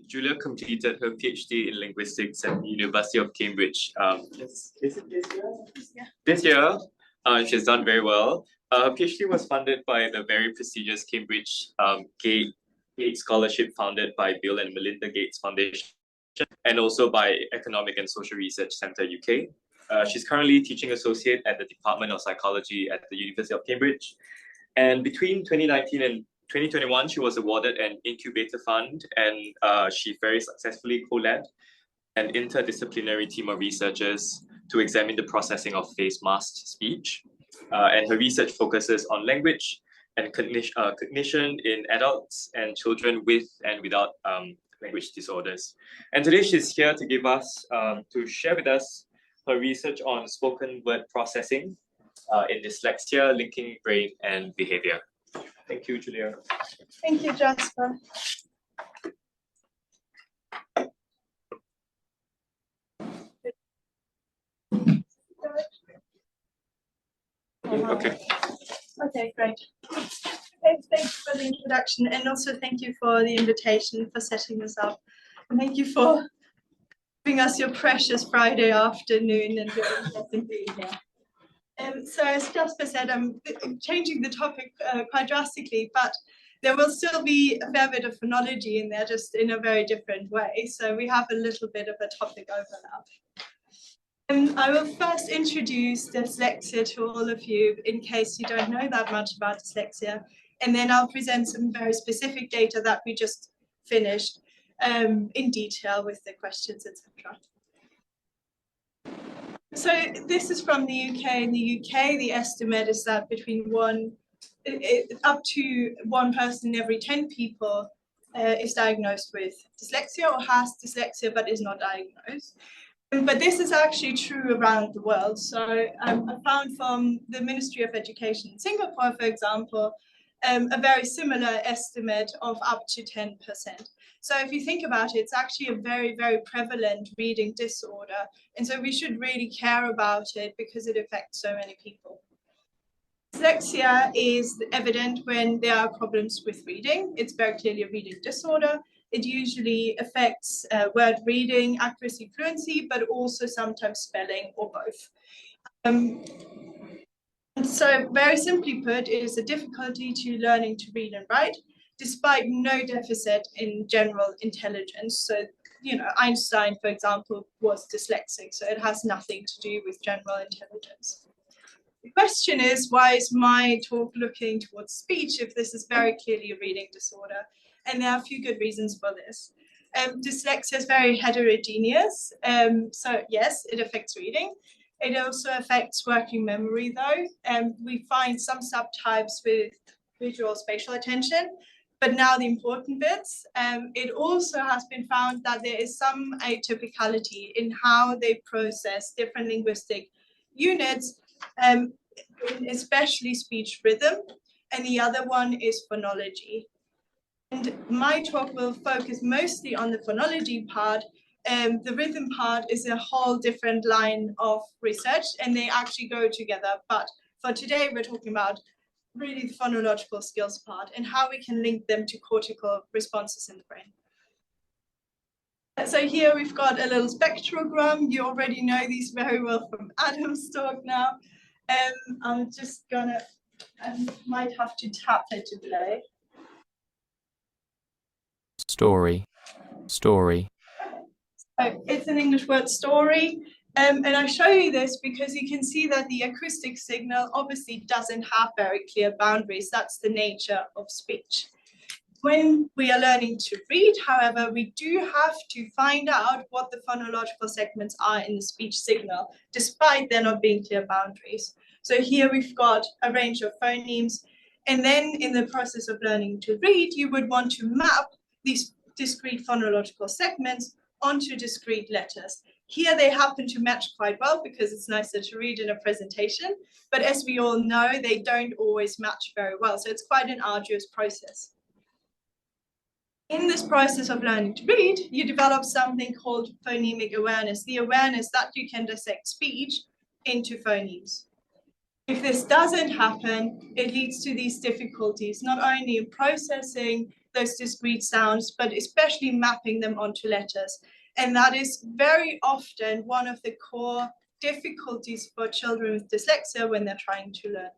Julia completed her PhD in linguistics at the University of Cambridge. Is it this year? Yeah. This year, she's done very well. Her PhD was funded by the very prestigious Cambridge Gates Scholarship, founded by Bill and Melinda Gates Foundation, and also by Economic and Social Research Centre UK. She's currently teaching associate at the Department of Psychology at the University of Cambridge. And between 2019 and 2021, she was awarded an incubator fund, and she very successfully co-led an interdisciplinary team of researchers to examine the processing of face-masked speech. And her research focuses on language and cognition in adults and children with and without language disorders. And today she's here to give us, to share with us her research on spoken word processing in dyslexia, linking brain and behavior. Thank you, Julia. Thank you, Jasper. Okay. Okay, great. Okay, thanks for the introduction, and also thank you for the invitation, for setting this up. And thank you for giving us your precious Friday afternoon and your interest in being here. So as Jasper said, I'm changing the topic quite drastically, but there will still be a fair bit of phonology in there, just in a very different way. So we have a little bit of a topic overlap. I will first introduce dyslexia to all of you in case you don't know that much about dyslexia. And then I'll present some very specific data that we just finished in detail with the questions, etc. So this is from the UK. In the UK, the estimate is that between up to one person in every 10 people is diagnosed with dyslexia or has dyslexia but is not diagnosed. But this is actually true around the world. So I found from the Ministry of Education in Singapore, for example, a very similar estimate of up to 10%. So if you think about it, it's actually a very, very prevalent reading disorder. And so we should really care about it because it affects so many people. Dyslexia is evident when there are problems with reading. It's very clearly a reading disorder. It usually affects word reading, accuracy, fluency, but also sometimes spelling or both. And so very simply put, it is a difficulty to learning to read and write, despite no deficit in general intelligence. So, you know, Einstein, for example, was dyslexic, so it has nothing to do with general intelligence. The question is, why is my talk looking towards speech if this is very clearly a reading disorder? And there are a few good reasons for this. Dyslexia is very heterogeneous. So yes, it affects reading. It also affects working memory though. We find some subtypes with visual spatial attention, but now the important bits. It also has been found that there is some atypicality in how they process different linguistic units, especially speech rhythm. And the other one is phonology. And my talk will focus mostly on the phonology part. The rhythm part is a whole different line of research, and they actually go together. But for today, we're talking about really the phonological skills part and how we can link them to cortical responses in the brain. So here we've got a little spectrogram. You already know these very well from Adam's talk now. I'm just gonna, I might have to tap it to play. Story. So it's an English word, story. And I show you this because you can see that the acoustic signal obviously doesn't have very clear boundaries. That's the nature of speech. When we are learning to read, however, we do have to find out what the phonological segments are in the speech signal, despite there not being clear boundaries. So here we've got a range of phonemes. And then in the process of learning to read, you would want to map these discrete phonological segments onto discrete letters. Here they happen to match quite well because it's nicer to read in a presentation, but as we all know, they don't always match very well. So it's quite an arduous process. In this process of learning to read, you develop something called phonemic awareness, the awareness that you can dissect speech into phonemes. If this doesn't happen, it leads to these difficulties, not only in processing those discrete sounds, but especially mapping them onto letters. And that is very often one of the core difficulties for children with dyslexia when they're trying to learn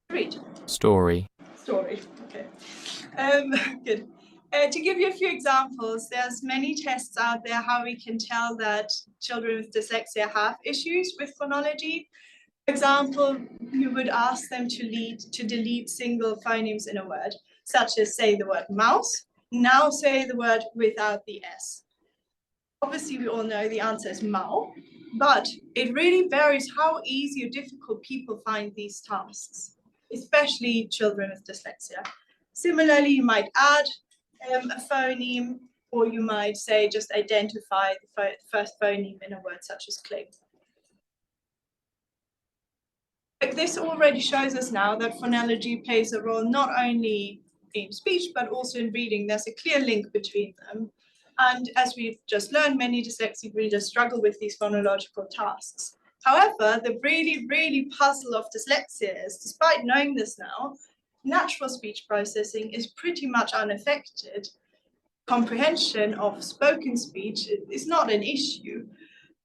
to read. Story, okay. Good. To give you a few examples, there's many tests out there how we can tell that children with dyslexia have issues with phonology. For example, you would ask them to delete single phonemes in a word, such as say the word mouse. Now say the word without the S. Obviously, we all know the answer is mau, but it really varies how easy or difficult people find these tasks, especially children with dyslexia. Similarly, you might add a phoneme, or you might say just identify the first phoneme in a word such as cling. But this already shows us now that phonology plays a role not only in speech, but also in reading. There's a clear link between them. And as we've just learned, many dyslexic readers struggle with these phonological tasks. However, the really puzzle of dyslexia is, despite knowing this now, natural speech processing is pretty much unaffected. Comprehension of spoken speech is not an issue.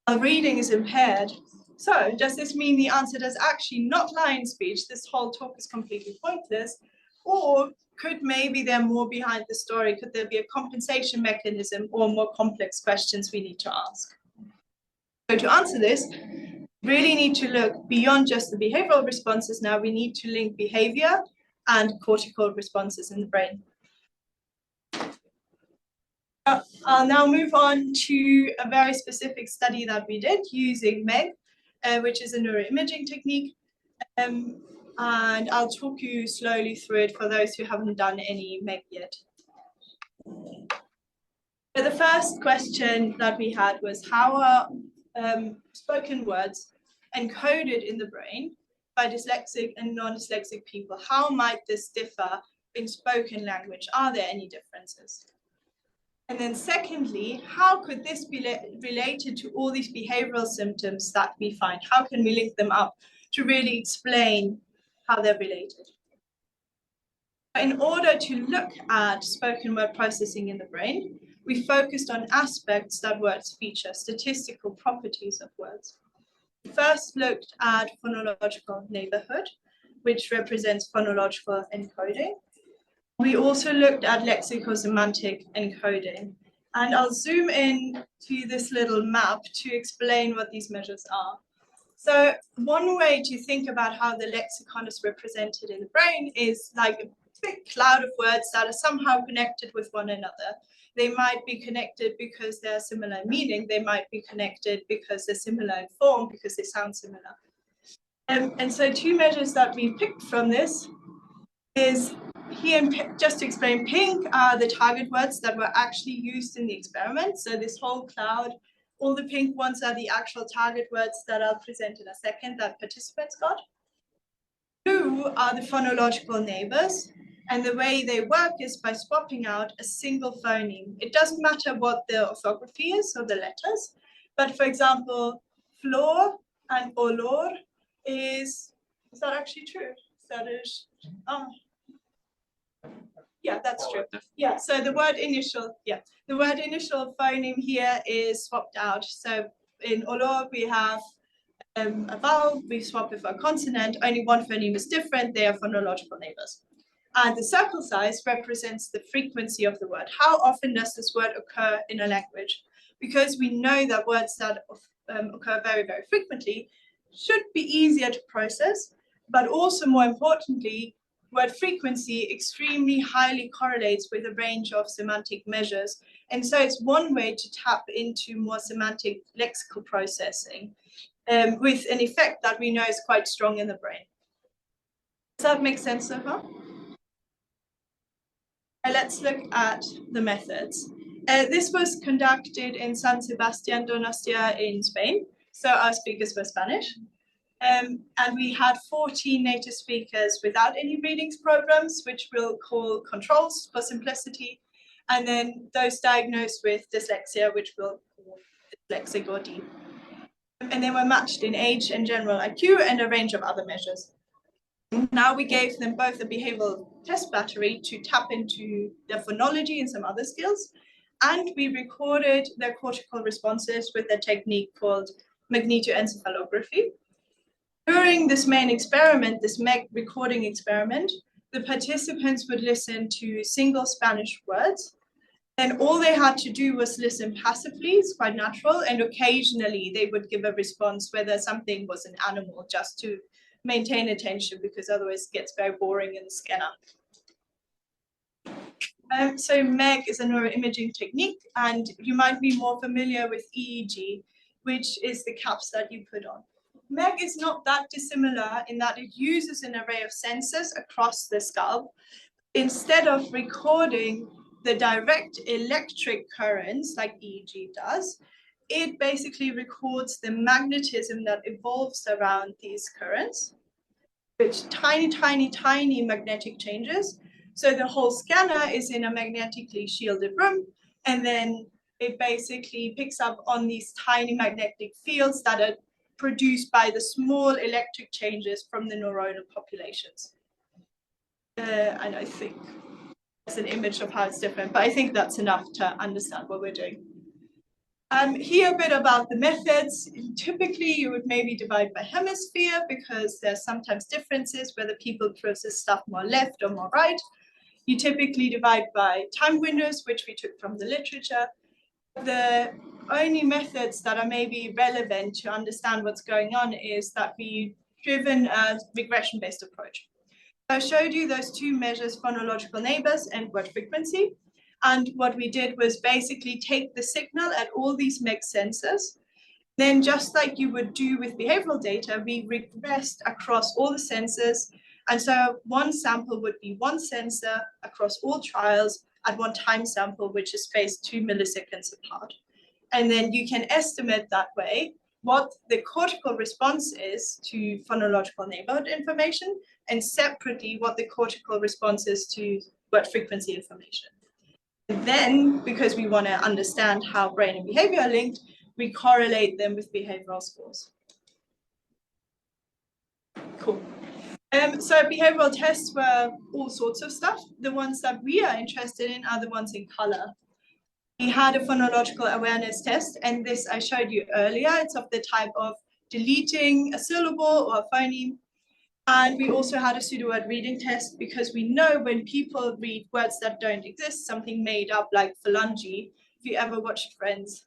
Our reading is impaired. So does this mean the answer does actually not lie in speech? This whole talk is completely pointless. Or could maybe there more behind the story? Could there be a compensation mechanism or more complex questions we need to ask? So to answer this, really need to look beyond just the behavioral responses. Now we need to link behavior and cortical responses in the brain. I'll now move on to a very specific study that we did using MEG, which is a neuroimaging technique. And I'll talk you slowly through it for those who haven't done any MEG yet. So the first question that we had was how are spoken words encoded in the brain by dyslexic and non-dyslexic people? How might this differ in spoken language? Are there any differences? And then secondly, how could this be related to all these behavioral symptoms that we find? How can we link them up to really explain how they're related? In order to look at spoken word processing in the brain, we focused on aspects that words feature, statistical properties of words. We first looked at phonological neighborhood, which represents phonological encoding. We also looked at lexico-semantic encoding, and I'll zoom in to this little map to explain what these measures are. So one way to think about how the lexicon is represented in the brain is like a big cloud of words that are somehow connected with one another. They might be connected because they're similar in meaning. They might be connected because they're similar in form, because they sound similar. And so two measures that we picked from this is here, just to explain, pink are the target words that were actually used in the experiment. So this whole cloud, all the pink ones are the actual target words that I'll present in a second that participants got. Blue are the phonological neighbors. And the way they work is by swapping out a single phoneme. It doesn't matter what the orthography is or the letters. But for example, flor and olor is that actually true? That is, yeah, that's true. Yeah, so the word initial phoneme here is swapped out. So in olor, we have a vowel, we swap it for a consonant, only one phoneme is different, they are phonological neighbors. And the circle size represents the frequency of the word. How often does this word occur in a language? Because we know that words that occur very, very frequently should be easier to process, but also more importantly, word frequency extremely highly correlates with a range of semantic measures. And so it's one way to tap into more semantic lexical processing with an effect that we know is quite strong in the brain. Does that make sense so far? Let's look at the methods. This was conducted in San Sebastián Donostia in Spain. So our speakers were Spanish. And we had 14 native speakers without any readings programs, which we'll call controls for simplicity. And then those diagnosed with dyslexia, which we'll call dyslexic or D. And they were matched in age and general IQ and a range of other measures. Now we gave them both a behavioral test battery to tap into their phonology and some other skills, and we recorded their cortical responses with a technique called magnetoencephalography. During this main experiment, this MEG recording experiment, the participants would listen to single Spanish words, and all they had to do was listen passively. It's quite natural, and occasionally they would give a response whether something was an animal, just to maintain attention, because otherwise it gets very boring in the scanner. So MEG is a neuroimaging technique, and you might be more familiar with EEG, which is the caps that you put on. MEG is not that dissimilar in that it uses an array of sensors across the scalp. Instead of recording the direct electric currents like EEG does, it basically records the magnetism that evolves around these currents, which tiny magnetic changes. So the whole scanner is in a magnetically shielded room, and then it basically picks up on these tiny magnetic fields that are produced by the small electric changes from the neuronal populations. And I think that's an image of how it's different, but I think that's enough to understand what we're doing. Here a bit about the methods. Typically, you would maybe divide by hemisphere because there's sometimes differences whether people process stuff more left or more right. You typically divide by time windows, which we took from the literature. The only methods that are maybe relevant to understand what's going on is that we've driven a regression-based approach. I showed you those two measures, phonological neighbours and word frequency. And what we did was basically take the signal at all these MEG sensors. Then just like you would do with behavioral data, we regressed across all the sensors. And so one sample would be one sensor across all trials at one time sample, which is spaced 2 milliseconds apart. And then you can estimate that way what the cortical response is to phonological neighborhood information, and separately what the cortical response is to word frequency information. And then, because we want to understand how brain and behavior are linked, we correlate them with behavioral scores. Cool. So behavioral tests were all sorts of stuff. The ones that we are interested in are the ones in color. We had a phonological awareness test, and this I showed you earlier. It's of the type of deleting a syllable or a phoneme. And we also had a pseudo-word reading test, because we know when people read words that don't exist, something made up like phalange. If you ever watched Friends,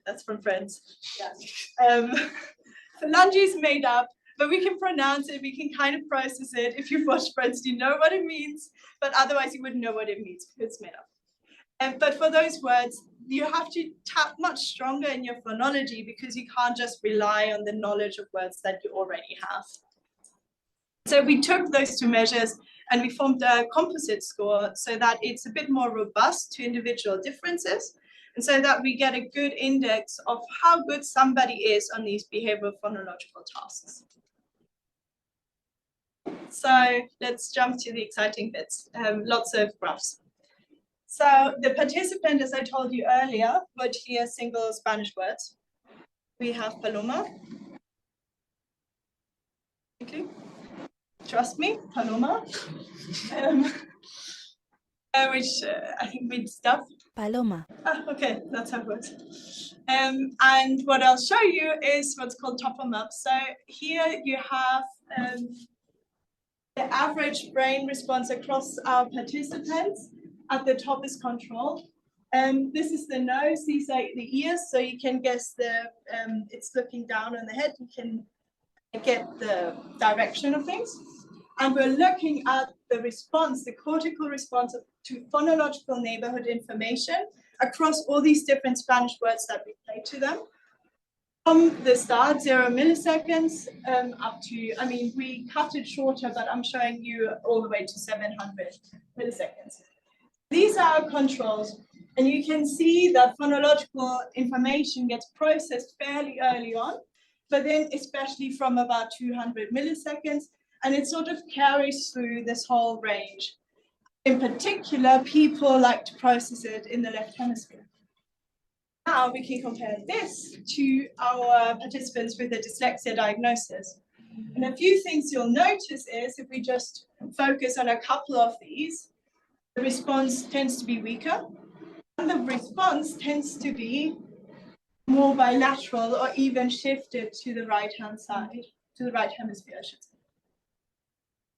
that's from Friends. Yeah. Phalange is made up, but we can pronounce it, we can kind of process it. If you've watched Friends, you know what it means, but otherwise you wouldn't know what it means because it's made up. But for those words, you have to tap much stronger in your phonology, because you can't just rely on the knowledge of words that you already have. So we took those two measures and we formed a composite score so that it's a bit more robust to individual differences, and so that we get a good index of how good somebody is on these behavioral phonological tasks. So let's jump to the exciting bits, lots of graphs. So the participant, as I told you earlier, would hear single Spanish words. We have Paloma. Okay. Trust me, Paloma. Which I think means stuff. Paloma. Ah, okay, that's how it works. And what I'll show you is what's called topomaps. So here you have the average brain response across our participants. At the top is control. This is the nose, these are the ears, so you can guess it's looking down on the head, you can get the direction of things. And we're looking at the response, the cortical response to phonological neighborhood information across all these different Spanish words that we play to them. From the start, 0 milliseconds, up to, I mean, we cut it shorter, but I'm showing you all the way to 700 milliseconds. These are our controls, and you can see that phonological information gets processed fairly early on, but then especially from about 200 milliseconds, and it sort of carries through this whole range. In particular, people like to process it in the left hemisphere. Now we can compare this to our participants with a dyslexia diagnosis. And a few things you'll notice is if we just focus on a couple of these, the response tends to be weaker, and the response tends to be more bilateral or even shifted to the right-hand side, to the right hemisphere, I should say.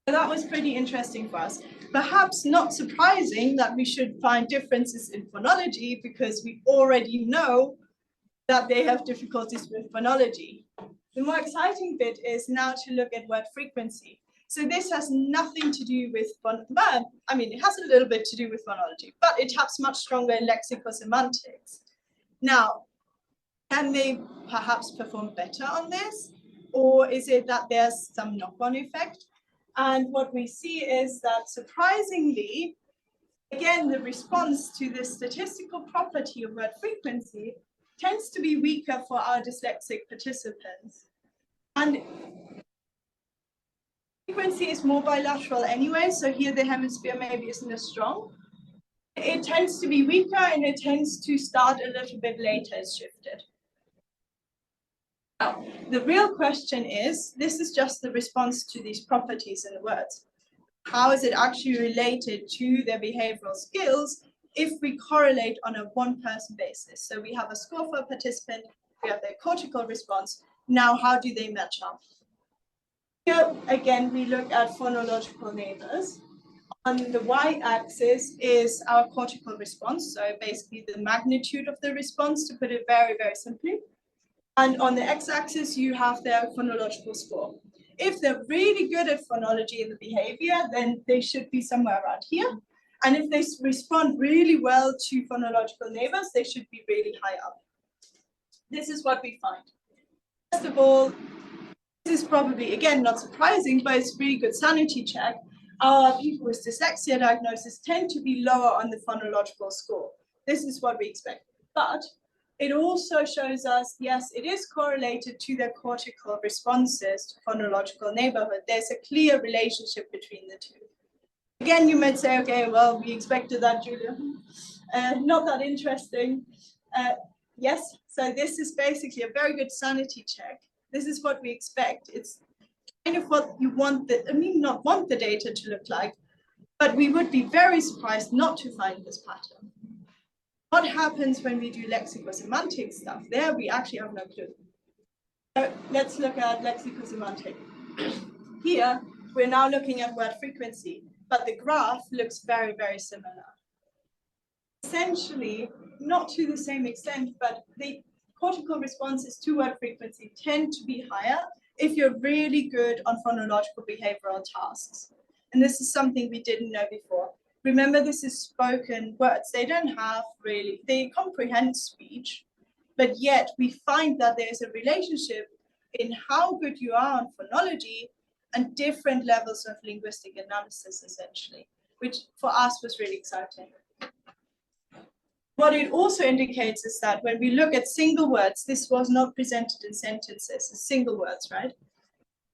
So that was pretty interesting for us. Perhaps not surprising that we should find differences in phonology because we already know that they have difficulties with phonology. The more exciting bit is now to look at word frequency. So this has nothing to do with, I mean, it has a little bit to do with phonology, but it taps much stronger in lexico-semantics. Now, can they perhaps perform better on this? Or is it that there's some knock-on effect? And what we see is that surprisingly, again, the response to the statistical property of word frequency tends to be weaker for our dyslexic participants. And frequency is more bilateral anyway, so here the hemisphere maybe isn't as strong. It tends to be weaker and it tends to start a little bit later, it's shifted. Now, the real question is, this is just the response to these properties in the words. How is it actually related to their behavioral skills if we correlate on a one-person basis? So we have a score for a participant, we have their cortical response. Now, how do they match up? Here, again, we look at phonological neighbours. On the y-axis is our cortical response, so basically the magnitude of the response, to put it very, very simply. And on the x-axis, you have their phonological score. If they're really good at phonology and the behavior, then they should be somewhere around here. And if they respond really well to phonological neighbors, they should be really high up. This is what we find. First of all, this is probably, again, not surprising, but it's a really good sanity check. Our people with dyslexia diagnosis tend to be lower on the phonological score. This is what we expect. But it also shows us, yes, it is correlated to their cortical responses to phonological neighborhood. There's a clear relationship between the two. Again, you might say, okay, well, we expected that, Julia. Not that interesting. Yes, so this is basically a very good sanity check. This is what we expect. It's kind of what you want, not want the data to look like, but we would be very surprised not to find this pattern. What happens when we do lexico-semantic stuff? There we actually have no clue. So let's look at lexico-semantic. Here, we're now looking at word frequency, but the graph looks very, very similar. Essentially, not to the same extent, but the cortical responses to word frequency tend to be higher if you're really good on phonological behavioral tasks. And this is something we didn't know before. Remember, this is spoken words. They don't have really, they comprehend speech, but yet we find that there's a relationship in how good you are on phonology and different levels of linguistic analysis, essentially, which for us was really exciting. What it also indicates is that when we look at single words, this was not presented in sentences, as single words, right?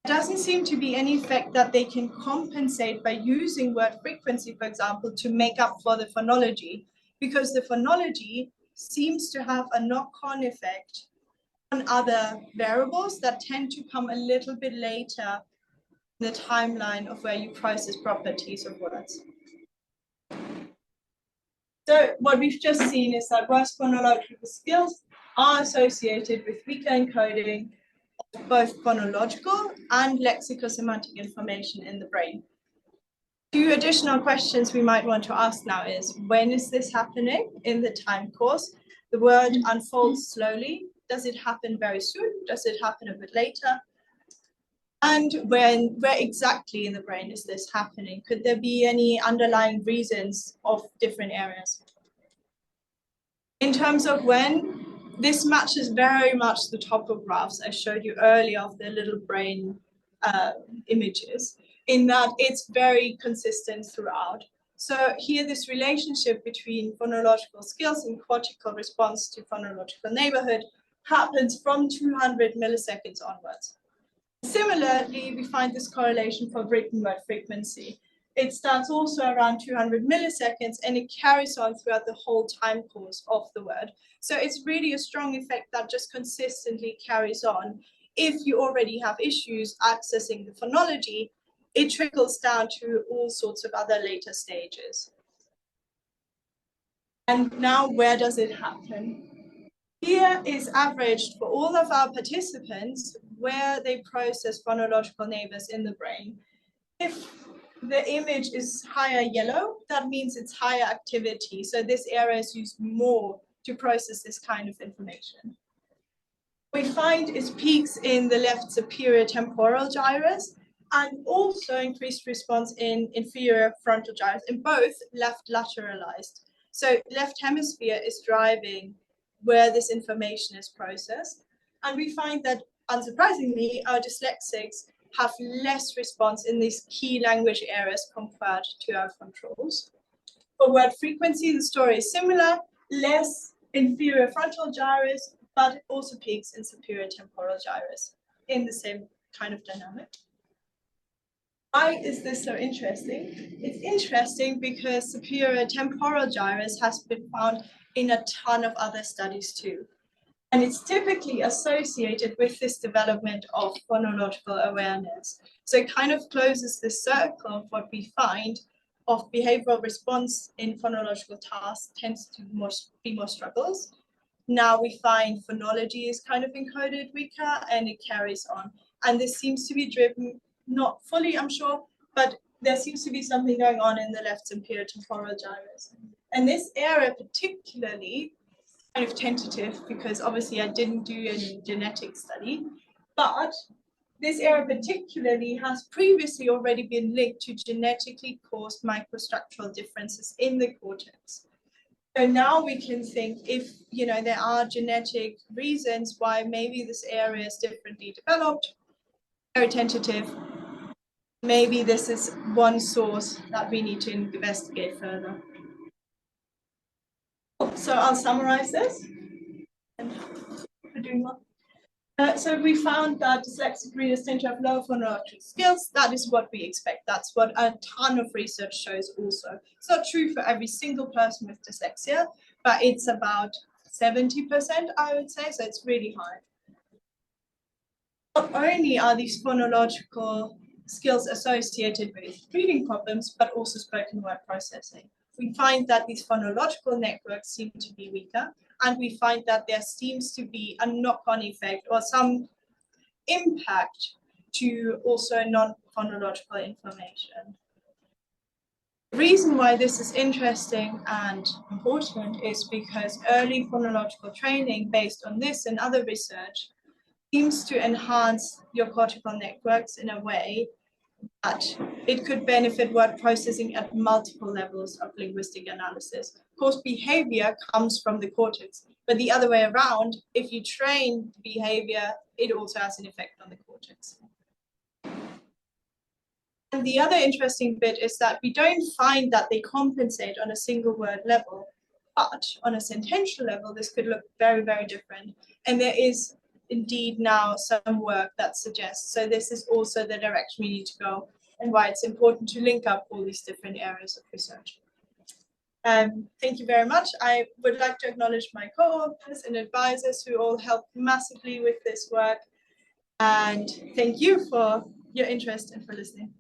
There doesn't seem to be any effect that they can compensate by using word frequency, for example, to make up for the phonology, because the phonology seems to have a knock-on effect on other variables that tend to come a little bit later in the timeline of where you process properties of words. So what we've just seen is that worse phonological skills are associated with weaker encoding of both phonological and lexico-semantic information in the brain. Two additional questions we might want to ask now is, when is this happening in the time course? The word unfolds slowly. Does it happen very soon? Does it happen a bit later? And where exactly in the brain is this happening? Could there be any underlying reasons of different areas? In terms of when, this matches very much the top of graphs I showed you earlier of the little brain images, in that it's very consistent throughout. So here, this relationship between phonological skills and cortical response to phonological neighborhood happens from 200 milliseconds onwards. Similarly, we find this correlation for written word frequency. It starts also around 200 milliseconds and it carries on throughout the whole time course of the word. So it's really a strong effect that just consistently carries on if you already have issues accessing the phonology, it trickles down to all sorts of other later stages. And now, where does it happen? Here is averaged for all of our participants where they process phonological neighbors in the brain. If the image is higher yellow, that means it's higher activity. So this area is used more to process this kind of information. We find is peaks in the left superior temporal gyrus and also increased response in inferior frontal gyrus, in both left lateralized. So left hemisphere is driving where this information is processed. And we find that, unsurprisingly, our dyslexics have less response in these key language areas compared to our controls. For word frequency, the story is similar, less inferior frontal gyrus, but also peaks in superior temporal gyrus in the same kind of dynamic. Why is this so interesting? It's interesting because superior temporal gyrus has been found in a ton of other studies too. And it's typically associated with this development of phonological awareness. So it kind of closes the circle of what we find of behavioral response in phonological tasks tends to be more struggles. Now we find phonology is kind of encoded weaker and it carries on. And this seems to be driven, not fully, I'm sure, but there seems to be something going on in the left superior temporal gyrus. And this area particularly, kind of tentative because obviously I didn't do any genetic study, but this area particularly has previously already been linked to genetically caused microstructural differences in the cortex. So now we can think if there are genetic reasons why maybe this area is differently developed, very tentative, maybe this is one source that we need to investigate further. So I'll summarize this. And we're doing well. So we found that dyslexic readers tend to have low phonological skills. That is what we expect. That's what a ton of research shows also. It's not true for every single person with dyslexia, but it's about 70%, I would say, so it's really high. Not only are these phonological skills associated with reading problems, but also spoken word processing. We find that these phonological networks seem to be weaker, and we find that there seems to be a knock-on effect or some impact to also non-phonological information. The reason why this is interesting and important is because early phonological training based on this and other research seems to enhance your cortical networks in a way that it could benefit word processing at multiple levels of linguistic analysis. Of course, behavior comes from the cortex, but the other way around, if you train behavior, it also has an effect on the cortex. And the other interesting bit is that we don't find that they compensate on a single word level, but on a sentential level, this could look very, very different. And there is indeed now some work that suggests, so this is also the direction we need to go and why it's important to link up all these different areas of research. Thank you very much. I would like to acknowledge my co-authors and advisors who all helped massively with this work. And thank you for your interest and for listening.